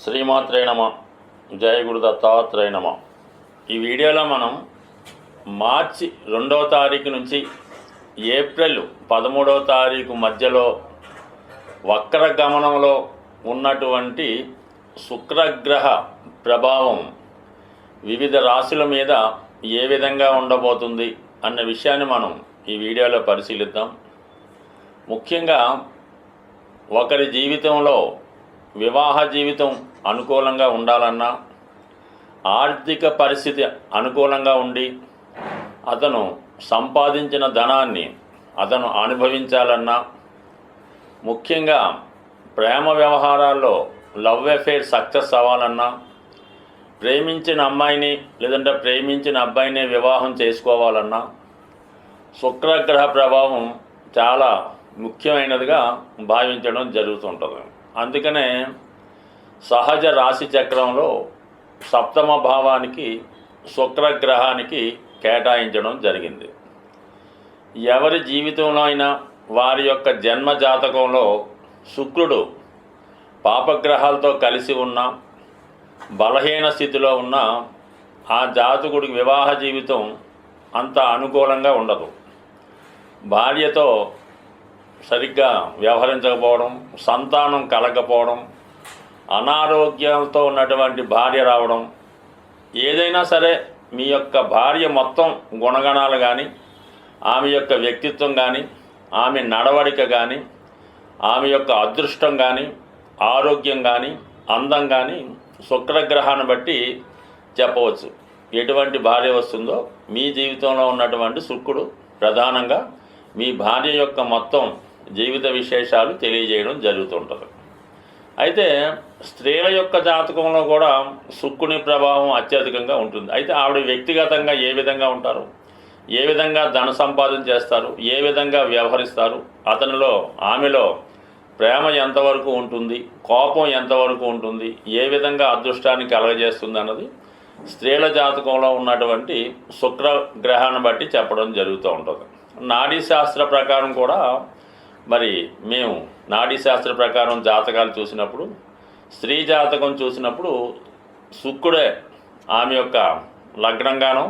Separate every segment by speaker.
Speaker 1: శ్రీమాత్రే నమ. జయ గురు దత్తాత్రేయ నమ. ఈ వీడియోలో మనం మార్చి 2వ తారీఖు నుంచి ఏప్రిల్ 13వ తారీఖు మధ్యలో వక్ర గమనంలో ఉన్నటువంటి శుక్రగ్రహ ప్రభావం వివిధ రాశుల మీద ఏ విధంగా ఉండబోతుంది అన్న విషయాన్ని మనం ఈ వీడియోలో పరిశీలిద్దాం. ముఖ్యంగా ఒకరి జీవితంలో వివాహ జీవితం అనుకూలంగా ఉండాలన్నా, ఆర్థిక పరిస్థితి అనుకూలంగా ఉండి అతను సంపాదించిన ధనాన్ని అతను అనుభవించాలన్నా, ముఖ్యంగా ప్రేమ వ్యవహారాల్లో లవ్ అఫేర్ సక్సెస్ అవ్వాలన్నా, ప్రేమించిన అమ్మాయిని లేదంటే ప్రేమించిన అబ్బాయిని వివాహం చేసుకోవాలన్నా శుక్రగ్రహ ప్రభావం చాలా ముఖ్యమైనదిగా భావించడం జరుగుతుంటుంది. అందుకనే సహజ రాశి చక్రంలో 7వ భావానికి శుక్రగ్రహానికి కేటాయించడం జరిగింది. ఎవరి జీవితంలో అయినా వారి యొక్క జన్మ జాతకంలో శుక్రుడు పాపగ్రహాలతో కలిసి ఉన్న బలహీన స్థితిలో ఉన్న ఆ జాతకుడికి వివాహ జీవితం అంత అనుకూలంగా ఉండదు. భార్యతో సరిగ్గా వ్యవహరించకపోవడం, సంతానం కలగకపోవడం, అనారోగ్యాలతో ఉన్నటువంటి భార్య రావడం, ఏదైనా సరే మీ యొక్క భార్య మొత్తం గుణగణాలు కానీ, ఆమె యొక్క వ్యక్తిత్వం కానీ, ఆమె నడవడిక కానీ, ఆమె యొక్క అదృష్టం కానీ, ఆరోగ్యం కానీ, అందం కానీ శుక్రగ్రహాన్ని బట్టి చెప్పవచ్చు. ఎటువంటి భార్య వస్తుందో మీ జీవితంలో ఉన్నటువంటి శుక్రుడు ప్రధానంగా మీ భార్య యొక్క మొత్తం జీవిత విశేషాలు తెలియజేయడం జరుగుతుంటుంది. అయితే స్త్రీల యొక్క జాతకంలో కూడా శుక్రుని ప్రభావం అత్యధికంగా ఉంటుంది. అయితే ఆవిడ వ్యక్తిగతంగా ఏ విధంగా ఉంటారు, ఏ విధంగా ధన సంపాదన చేస్తారు, ఏ విధంగా వ్యవహరిస్తారు, అతనిలో ఆమెలో ప్రేమ ఎంతవరకు ఉంటుంది, కోపం ఎంతవరకు ఉంటుంది, ఏ విధంగా అదృష్టాన్ని కలగజేస్తుంది అన్నది స్త్రీల జాతకంలో ఉన్నటువంటి శుక్రగ్రహాన్ని బట్టి చెప్పడం జరుగుతూ ఉంటుంది. నాడీ శాస్త్ర ప్రకారం కూడా మరి మేము నాడీ శాస్త్ర ప్రకారం జాతకాలు చూసినప్పుడు, స్త్రీ జాతకం చూసినప్పుడు శుక్రుడే ఆమె యొక్క లగ్నంగానో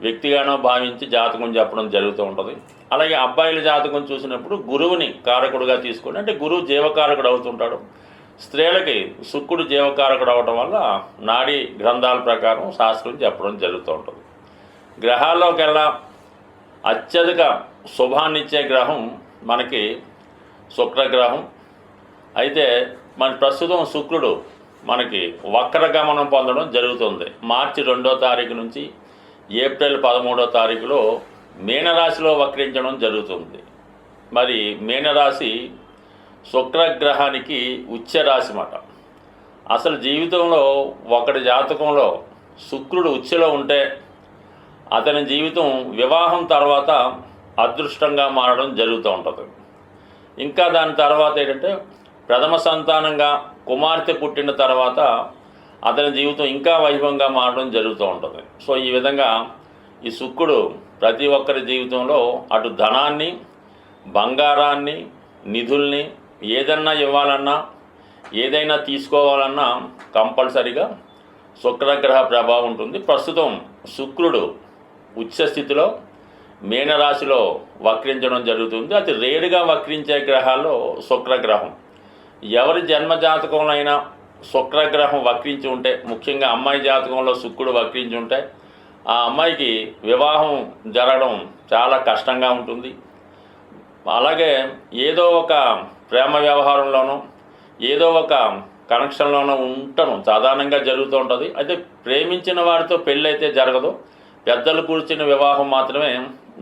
Speaker 1: వ్యక్తిగానో భావించి జాతకం చెప్పడం జరుగుతూ ఉంటుంది. అలాగే అబ్బాయిల జాతకం చూసినప్పుడు గురువుని కారకుడుగా తీసుకొని, అంటే గురువు జీవకారకుడు అవుతుంటాడు. స్త్రీలకి శుక్రుడు జీవకారకుడు అవడం వల్ల నాడీ గ్రంథాల ప్రకారం శాస్త్రం చెప్పడం జరుగుతూ ఉంటుంది. గ్రహాల్లోకెల్లా అత్యధిక శుభాన్నిచ్చే గ్రహం మనకి శుక్రగ్రహం. అయితే మన ప్రస్తుతం శుక్రుడు మనకి వక్రగమనం పొందడం జరుగుతుంది. మార్చి 2వ తారీఖు నుంచి ఏప్రిల్ 13వ తారీఖులో మీనరాశిలో వక్రించడం జరుగుతుంది. మరి మీనరాశి శుక్రగ్రహానికి ఉచ్చ రాశి మాట. అసలు జీవితంలో ఒకటి జాతకంలో శుక్రుడు ఉచ్చలో ఉంటే అతని జీవితం వివాహం తర్వాత అదృష్టంగా మారడం జరుగుతూ ఉంటుంది. ఇంకా దాని తర్వాత ఏంటంటే ప్రథమ సంతానంగా కుమార్తె పుట్టిన తర్వాత అతని జీవితం ఇంకా వైభవంగా మారడం జరుగుతూ ఉంటుంది. సో ఈ విధంగా ఈ శుక్రుడు ప్రతి ఒక్కరి జీవితంలో అటు ధనాన్ని, బంగారాన్ని, నిధుల్ని ఏదన్నా ఇవ్వాలన్నా, ఏదైనా తీసుకోవాలన్నా కంపల్సరిగా శుక్రగ్రహ ప్రభావం ఉంటుంది. ప్రస్తుతం శుక్రుడు ఉచ్చస్థితిలో మీనరాశిలో వక్రించడం జరుగుతుంది. అతి రేరుగా వక్రించే గ్రహాల్లో శుక్రగ్రహం. ఎవరి జన్మ జాతకంలో అయినా శుక్రగ్రహం వక్రించి ఉంటే, ముఖ్యంగా అమ్మాయి జాతకంలో శుక్రుడు వక్రించి ఉంటే ఆ అమ్మాయికి వివాహం జరగడం చాలా కష్టంగా ఉంటుంది. అలాగే ఏదో ఒక ప్రేమ వ్యవహారంలోనూ ఏదో ఒక కనెక్షన్లోనూ ఉండటం సాధారణంగా జరుగుతూ ఉంటుంది. అయితే ప్రేమించిన వారితో పెళ్ళి అయితే జరగదు, పెద్దలు కూర్చున్న వివాహం మాత్రమే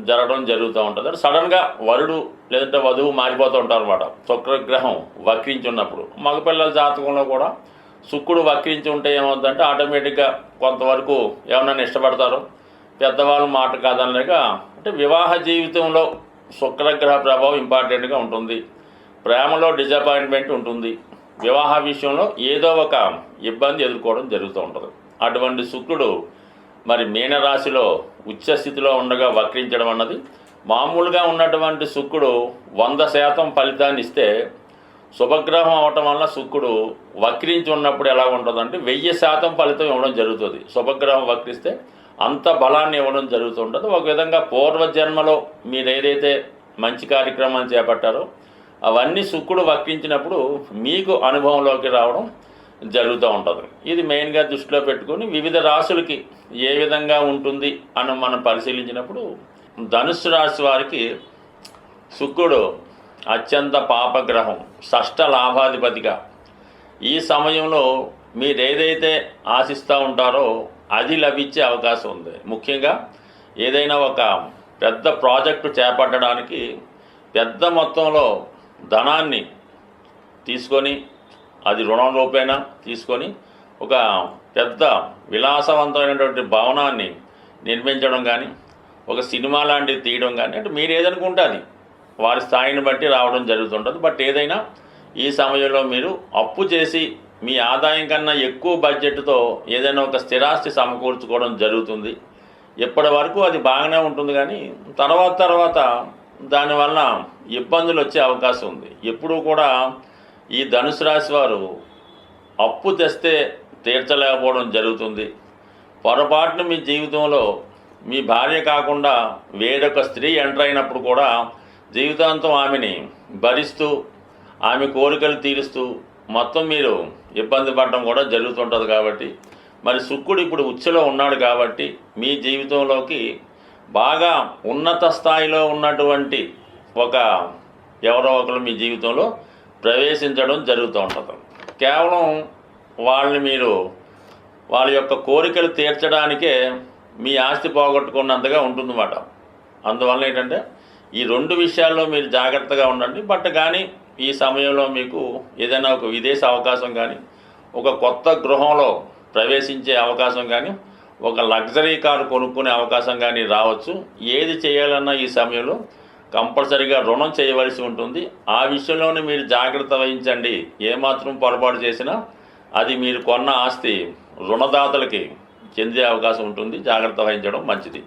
Speaker 1: జరగడం జరుగుతూ ఉంటుంది. అంటే సడన్గా వరుడు లేదంటే వధువు మారిపోతూ ఉంటారు అన్నమాట శుక్రగ్రహం వక్రించి ఉన్నప్పుడు. మగపిల్లల జాతకంలో కూడా శుక్రుడు వక్రించి ఉంటే ఏమవుతుందంటే ఆటోమేటిక్గా కొంతవరకు ఎవరైనా ఇష్టపడతారు, పెద్దవాళ్ళు మాట కాదనలేక. అంటే వివాహ జీవితంలో శుక్రగ్రహ ప్రభావం ఇంపార్టెంట్గా ఉంటుంది. ప్రేమలో డిసప్పాయింట్మెంట్ ఉంటుంది, వివాహ విషయంలో ఏదో ఒక ఇబ్బంది ఎదుర్కోవడం జరుగుతూ ఉంటుంది. అటువంటి శుక్రుడు మరి మీనరాశిలో ఉచ్చస్థితిలో ఉండగా వక్రించడం అన్నది మామూలుగా ఉన్నటువంటి శుక్రుడు 100% ఫలితాన్ని ఇస్తే శుభగ్రహం అవటం వల్ల శుక్రుడు వక్రించి ఉన్నప్పుడు ఎలా ఉంటుందంటే 1000% ఫలితం ఇవ్వడం జరుగుతుంది. శుభగ్రహం వక్రిస్తే అంత బలాన్ని ఇవ్వడం జరుగుతుంటుంది. ఒక విధంగా పూర్వజన్మలో మీరు ఏదైతే మంచి కార్యక్రమాలు చేపట్టారో అవన్నీ శుక్రుడు వక్రించినప్పుడు మీకు అనుభవంలోకి రావడం జరుగుతూ ఉంటుంది. ఇది మెయిన్గా దృష్టిలో పెట్టుకొని వివిధ రాశులకి ఏ విధంగా ఉంటుంది అని మనం పరిశీలించినప్పుడు ధనుస్సు రాశి వారికి శుక్రుడు అత్యంత పాపగ్రహం, షష్ఠ లాభాధిపతిగా ఈ సమయంలో మీరు ఏదైతే ఆశిస్తూ ఉంటారో అది లభించే అవకాశం ఉంది. ముఖ్యంగా ఏదైనా ఒక పెద్ద ప్రాజెక్టు చేపట్టడానికి పెద్ద మొత్తంలో ధనాన్ని తీసుకొని అది రుణం రూపేణా తీసుకొని ఒక పెద్ద విలాసవంతమైనటువంటి భవనాన్ని నిర్మించడం కానీ ఒక సినిమా లాంటివి తీయడం కానీ అంటే మీరు ఏదనుకుంటే అది వారి స్థాయిని బట్టి రావడం జరుగుతుంటుంది. బట్ ఏదైనా ఈ సమయంలో మీరు అప్పు చేసి మీ ఆదాయం కన్నా ఎక్కువ బడ్జెట్తో ఏదైనా ఒక స్థిరాస్తి సమకూర్చుకోవడం జరుగుతుంది. ఇప్పటి వరకు అది బాగానే ఉంటుంది కానీ తర్వాత దానివల్ల ఇబ్బందులు వచ్చే అవకాశం ఉంది. ఎప్పుడూ కూడా ఈ ధనుసు రాశి వారు అప్పు తెస్తే తీర్చలేకపోవడం జరుగుతుంది. పొరపాటున మీ జీవితంలో మీ భార్య కాకుండా వేరొక స్త్రీ ఎంటర్ అయినప్పుడు కూడా జీవితాంతం ఆమెని భరిస్తూ ఆమె కోరికలు తీరుస్తూ మొత్తం మీరు ఇబ్బంది పడడం కూడా జరుగుతుంటుంది. కాబట్టి మరి శుక్రుడు ఇప్పుడు ఉచ్చులో ఉన్నాడు కాబట్టి మీ జీవితంలోకి బాగా ఉన్నత స్థాయిలో ఉన్నటువంటి ఎవరో ఒకరు మీ జీవితంలో ప్రవేశించడం జరుగుతూ ఉంటుంది. కేవలం వాళ్ళ యొక్క కోరికలు తీర్చడానికే మీ ఆస్తి పోగొట్టుకున్నంతగా ఉంటుందన్నమాట. అందువల్ల ఏంటంటే ఈ 2 విషయాల్లో మీరు జాగ్రత్తగా ఉండండి. బట్ కానీ ఈ సమయంలో మీకు ఏదైనా ఒక విదేశ అవకాశం కానీ ఒక కొత్త గృహంలో ప్రవేశించే అవకాశం కానీ ఒక లగ్జరీ కారు కొనుక్కునే అవకాశం కానీ రావచ్చు. ఏది చేయాలన్నా ఈ సమయంలో కంపల్సరీగా రుణం చేయవలసి ఉంటుంది. ఆ విషయంలోనే మీరు జాగ్రత్త వహించండి. ఏమాత్రం పొరపాటు చేసినా అది మీరు కొన్న ఆస్తి రుణదాతలకి చెందే అవకాశం ఉంటుంది. జాగ్రత్త వహించడం మంచిది.